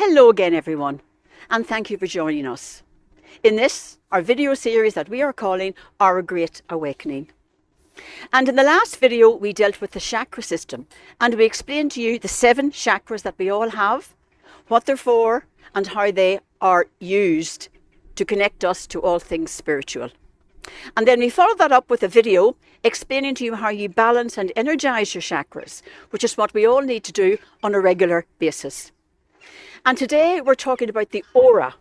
Hello again everyone, and thank you for joining us in this, our video series that we are calling Our Great Awakening. And in the last video we dealt with the chakra system, and we explained to you the 7 chakras that we all have, what they're for and how they are used to connect us to all things spiritual. And then we followed that up with a video explaining to you how you balance and energize your chakras, which is what we all need to do on a regular basis. And today we're talking about the aura,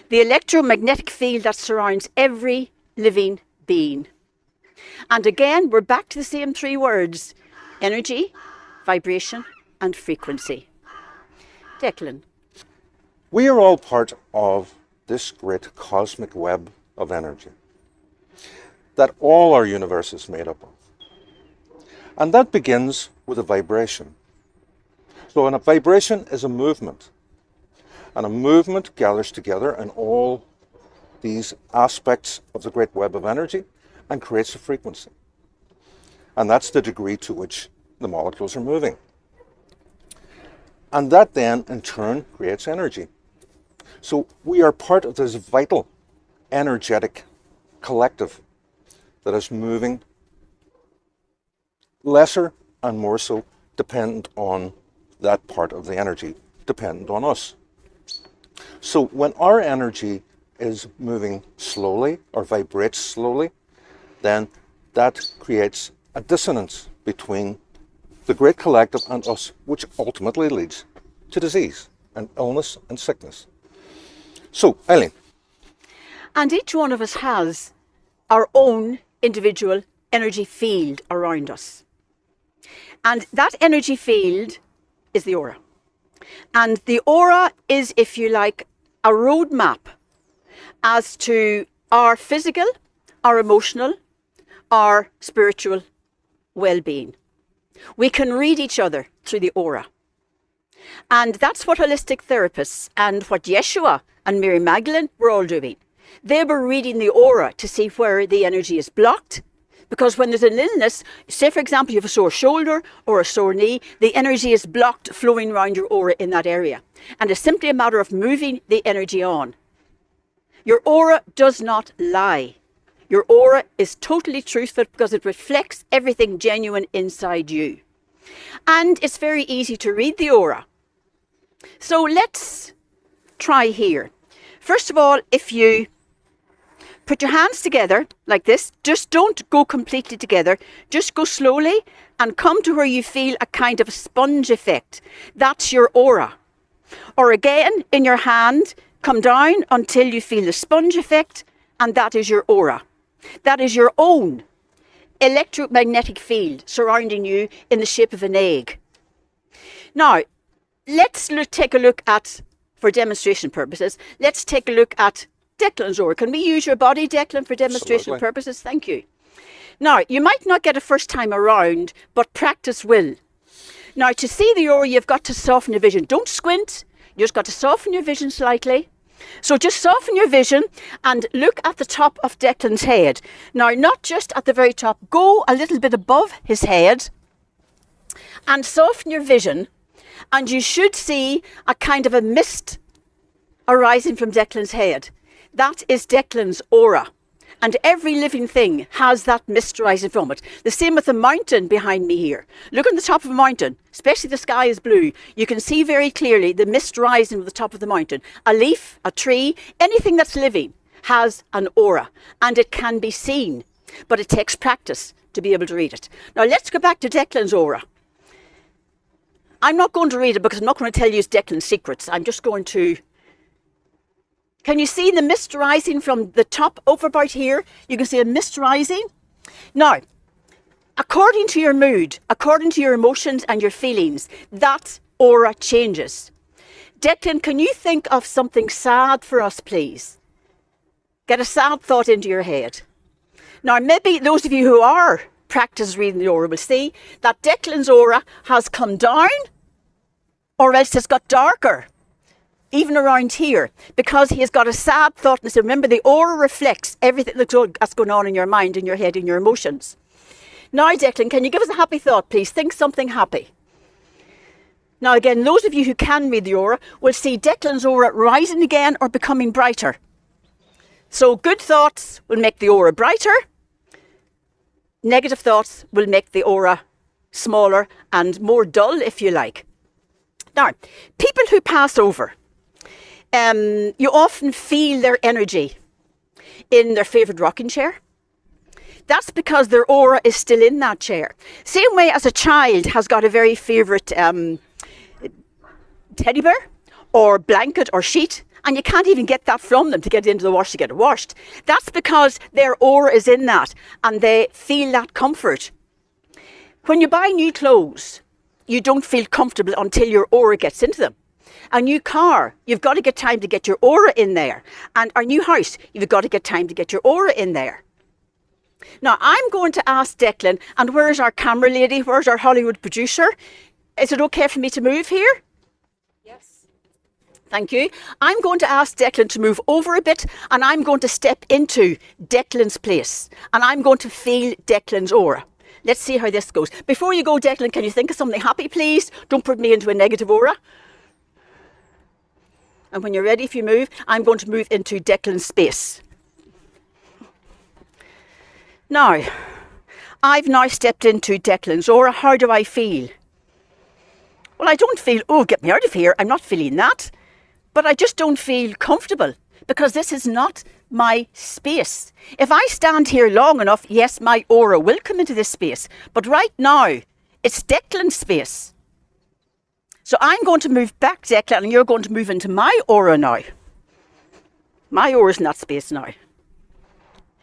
the electromagnetic field that surrounds every living being. And again, we're back to the same 3 words: energy, vibration, and frequency. Declan. We are all part of this great cosmic web of energy that all our universe is made up of. And that begins with a vibration. So a vibration is a movement, and a movement gathers together in all these aspects of the great web of energy and creates a frequency. And that's the degree to which the molecules are moving. And that then in turn creates energy. So we are part of this vital, energetic collective that is moving, lesser and more so dependent on that part of the energy, dependent on us. So when our energy is moving slowly or vibrates slowly, then that creates a dissonance between the great collective and us, which ultimately leads to disease and illness and sickness. So, Eileen. And each one of us has our own individual energy field around us. And that energy field is the aura. And the aura is, if you like, a roadmap as to our physical, our emotional, our spiritual well-being. We can read each other through the aura. And that's what holistic therapists and what Yeshua and Mary Magdalene were all doing. They were reading the aura to see where the energy is blocked. Because when there's an illness, say for example you have a sore shoulder or a sore knee, the energy is blocked flowing around your aura in that area. And it's simply a matter of moving the energy on. Your aura does not lie. Your aura is totally truthful because it reflects everything genuine inside you. And it's very easy to read the aura. So let's try here. First of all, if you put your hands together like this, just don't go completely together, just go slowly and come to where you feel a kind of a sponge effect. That's your aura. Or again, in your hand, come down until you feel the sponge effect, and that is your aura. That is your own electromagnetic field surrounding you in the shape of an egg. Now, let's take a look at, for demonstration purposes, let's take a look at Declan's aura. Can we use your body, Declan, for demonstration Absolutely. purposes? Thank you. Now, you might not get a first time around, but practice will. Now, to see the aura, you've got to soften your vision. Don't squint. You just got to soften your vision slightly. So just soften your vision and look at the top of Declan's head. Now, not just at the very top. Go a little bit above his head and soften your vision, and you should see a kind of a mist arising from Declan's head. That is Declan's aura. And every living thing has that mist rising from it. The same with the mountain behind me here. Look on the top of a mountain, especially the sky is blue. You can see very clearly the mist rising from the top of the mountain. A leaf, a tree, anything that's living has an aura. And it can be seen. But it takes practice to be able to read it. Now let's go back to Declan's aura. I'm not going to read it because I'm not going to tell you Declan's secrets. I'm just going to... Can you see the mist rising from the top over about here? You can see a mist rising. Now, according to your mood, according to your emotions and your feelings, that aura changes. Declan, can you think of something sad for us, please? Get a sad thought into your head. Now, maybe those of you who are practice reading the aura will see that Declan's aura has come down, or else it's got darker. Even around here, because he has got a sad thought. And so remember, the aura reflects everything that's going on in your mind, in your head, in your emotions. Now, Declan, can you give us a happy thought, please? Think something happy. Now again, those of you who can read the aura will see Declan's aura rising again or becoming brighter. So good thoughts will make the aura brighter. Negative thoughts will make the aura smaller and more dull, if you like. Now, people who pass over, you often feel their energy in their favourite rocking chair. That's because their aura is still in that chair. Same way as a child has got a very favourite teddy bear or blanket or sheet, and you can't even get that from them to get it into the wash to get it washed. That's because their aura is in that and they feel that comfort. When you buy new clothes, you don't feel comfortable until your aura gets into them. A new car, you've got to get time to get your aura in there. And our new house, you've got to get time to get your aura in there. Now, I'm going to ask Declan, and where's our camera lady? Where's our Hollywood producer? Is it okay for me to move here? Yes. Thank you. I'm going to ask Declan to move over a bit, and I'm going to step into Declan's place, and I'm going to feel Declan's aura. Let's see how this goes. Before you go, Declan, can you think of something happy, please? Don't put me into a negative aura. And when you're ready, if you move, I'm going to move into Declan's space. Now, I've now stepped into Declan's aura. How do I feel? Well, I don't feel, oh, get me out of here. I'm not feeling that. But I just don't feel comfortable because this is not my space. If I stand here long enough, yes, my aura will come into this space. But right now, it's Declan's space. So I'm going to move back, Declan, and you're going to move into my aura now. My aura's in that space now.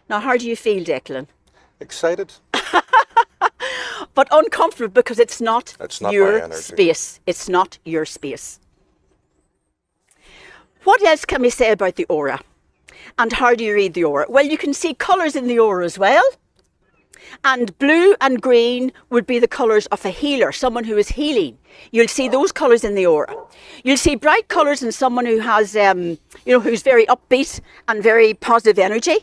Now, how do you feel, Declan? Excited? But uncomfortable because it's not your my energy. space. It's not your space. What else can we say about the aura? And how do you read the aura? Well, you can see colours in the aura as well. And blue and green would be the colours of a healer, someone who is healing. You'll see those colours in the aura. You'll see bright colours in someone who has, who's very upbeat and very positive energy.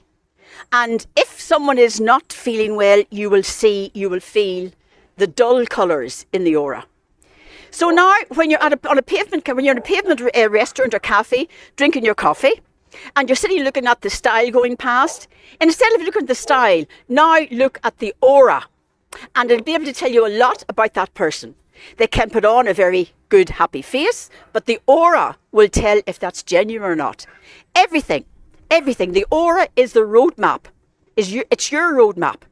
And if someone is not feeling well, you will feel the dull colours in the aura. So now, when you're on a pavement restaurant or cafe, drinking your coffee, and you're sitting looking at the style going past, instead of looking at the style, now look at the aura. And it'll be able to tell you a lot about that person. They can put on a very good, happy face, but the aura will tell if that's genuine or not. Everything. The aura is the roadmap. It's your roadmap.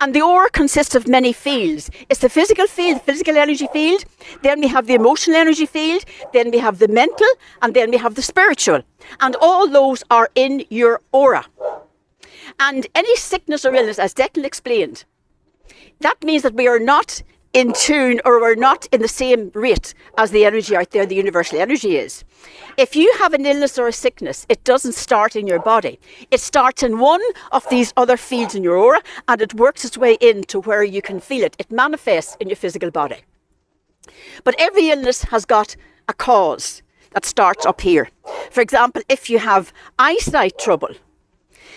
And the aura consists of many fields. It's the physical field, the physical energy field. Then we have the emotional energy field. Then we have the mental. And then we have the spiritual. And all those are in your aura. And any sickness or illness, as Declan explained, that means that we are not in tune or we're not in the same rate as the energy out there, the universal energy is. If you have an illness or a sickness, it doesn't start in your body. It starts in one of these other fields in your aura and it works its way into where you can feel it. It manifests in your physical body. But every illness has got a cause that starts up here. For example, if you have eyesight trouble,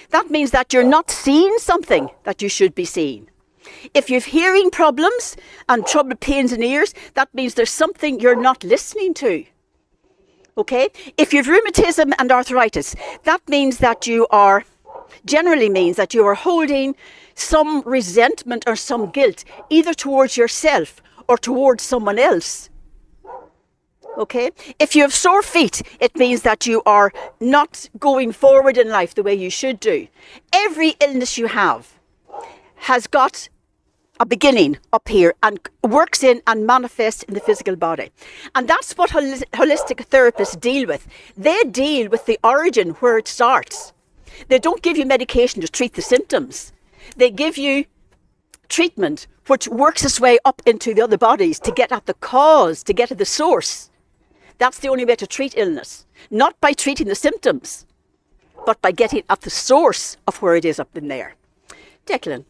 that means that you're not seeing something that you should be seeing. If you have hearing problems and trouble pains in ears, that means there's something you're not listening to. Okay? If you have rheumatism and arthritis, that means that generally means that you are holding some resentment or some guilt, either towards yourself or towards someone else. Okay? If you have sore feet, it means that you are not going forward in life the way you should do. Every illness you have has got a beginning up here and works in and manifests in the physical body. And that's what holistic therapists deal with. They deal with the origin where it starts. They don't give you medication to treat the symptoms. They give you treatment which works its way up into the other bodies to get at the cause, to get at the source. That's the only way to treat illness. Not by treating the symptoms, but by getting at the source of where it is up in there. Declan.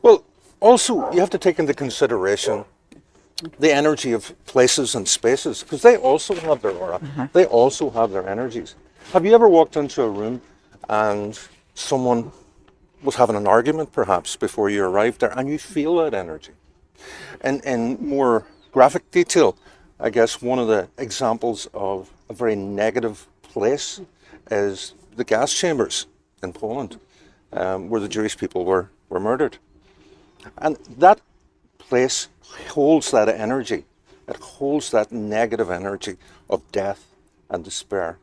Well, also, you have to take into consideration the energy of places and spaces, because they also have their aura. They also have their energies. Have you ever walked into a room and someone was having an argument, perhaps, before you arrived there, and you feel that energy? And in more graphic detail, I guess one of the examples of a very negative place is the gas chambers in Poland, where the Jewish people were murdered. And that place holds that energy. It holds that negative energy of death and despair.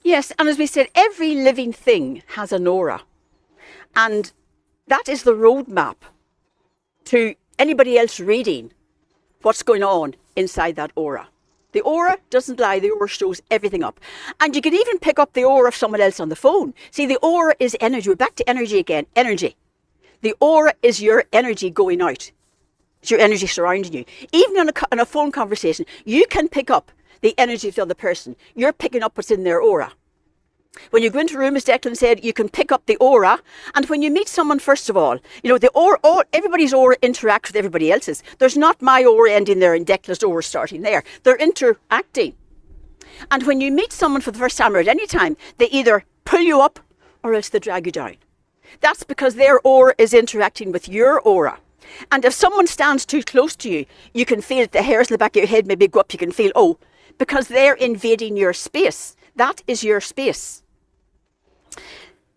Yes, and as we said, every living thing has an aura. And that is the roadmap to anybody else reading what's going on inside that aura. The aura doesn't lie, the aura shows everything up. And you can even pick up the aura of someone else on the phone. See, the aura is energy. We're back to energy again. Energy. The aura is your energy going out. It's your energy surrounding you. Even in a phone conversation, you can pick up the energy of the other person. You're picking up what's in their aura. When you go into a room, as Declan said, you can pick up the aura. And when you meet someone, first of all, the aura, everybody's aura interacts with everybody else's. There's not my aura ending there and Declan's aura starting there. They're interacting. And when you meet someone for the first time or at any time, they either pull you up or else they drag you down. That's because their aura is interacting with your aura. And if someone stands too close to you, you can feel the hairs in the back of your head maybe go up. You can feel, because they're invading your space. That is your space.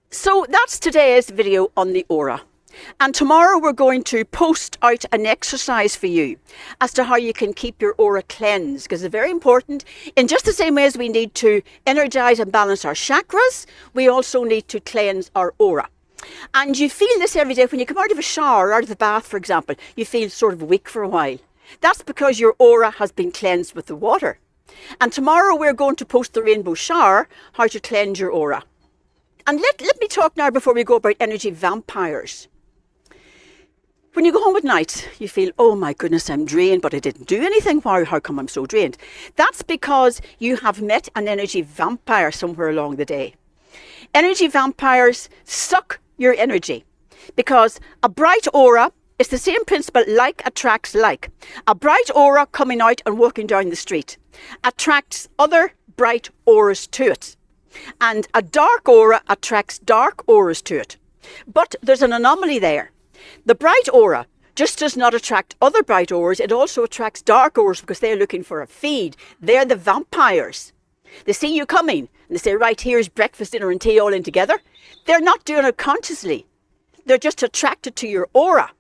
So that's today's video on the aura. And tomorrow we're going to post out an exercise for you as to how you can keep your aura cleansed, because it's very important. In just the same way as we need to energize and balance our chakras, we also need to cleanse our aura. And you feel this every day when you come out of a shower, out of the bath, for example, you feel sort of weak for a while. That's because your aura has been cleansed with the water. And tomorrow we're going to post the rainbow shower, how to cleanse your aura. And let me talk now before we go about energy vampires. When you go home at night, you feel, oh my goodness, I'm drained, but I didn't do anything. Why? How come I'm so drained? That's because you have met an energy vampire somewhere along the day. Energy vampires suck your energy because a bright aura, it's the same principle, like attracts like. A bright aura coming out and walking down the street attracts other bright auras to it. And a dark aura attracts dark auras to it. But there's an anomaly there. The bright aura just does not attract other bright auras, it also attracts dark auras because they're looking for a feed. They're the vampires. They see you coming and they say, right, here's breakfast, dinner and tea all in together. They're not doing it consciously. They're just attracted to your aura.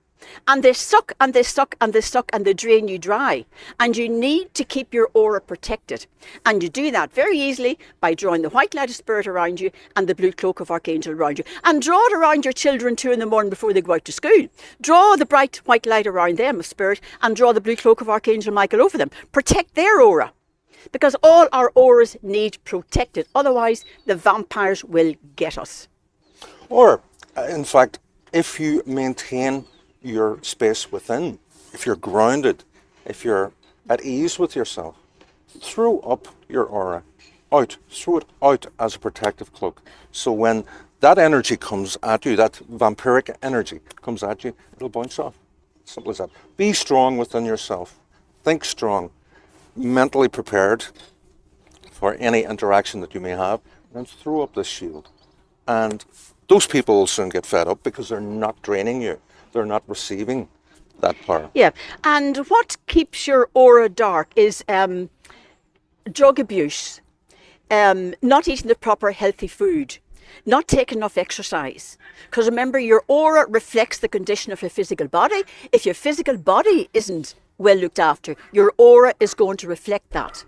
And they suck and they suck and they suck and they drain you dry. And you need to keep your aura protected. And you do that very easily by drawing the white light of spirit around you and the blue cloak of Archangel around you. And draw it around your children too in the morning before they go out to school. Draw the bright white light around them of spirit and draw the blue cloak of Archangel Michael over them. Protect their aura. Because all our auras need protected. Otherwise, the vampires will get us. Or, in fact, if you maintain your space within, if you're grounded, if you're at ease with yourself, throw up your aura out, throw it out as a protective cloak. So when that energy comes at you, that vampiric energy comes at you, it'll bounce off. Simple as that. Be strong within yourself. Think strong. Mentally prepared for any interaction that you may have, and throw up this shield. And those people will soon get fed up because they're not draining you. They're not receiving that power. Yeah, and what keeps your aura dark is drug abuse, not eating the proper healthy food, not taking enough exercise. Because remember, your aura reflects the condition of your physical body. If your physical body isn't well looked after, your aura is going to reflect that.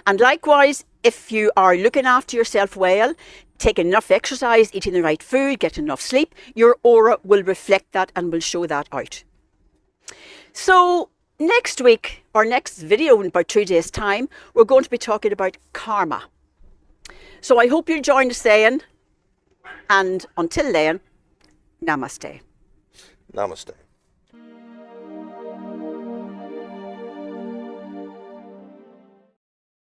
And likewise, if you are looking after yourself well, taking enough exercise, eating the right food, getting enough sleep, your aura will reflect that and will show that out. So next week, or next video in about 3 days' time, we're going to be talking about karma. So I hope you'll join us then. And until then, namaste. Namaste.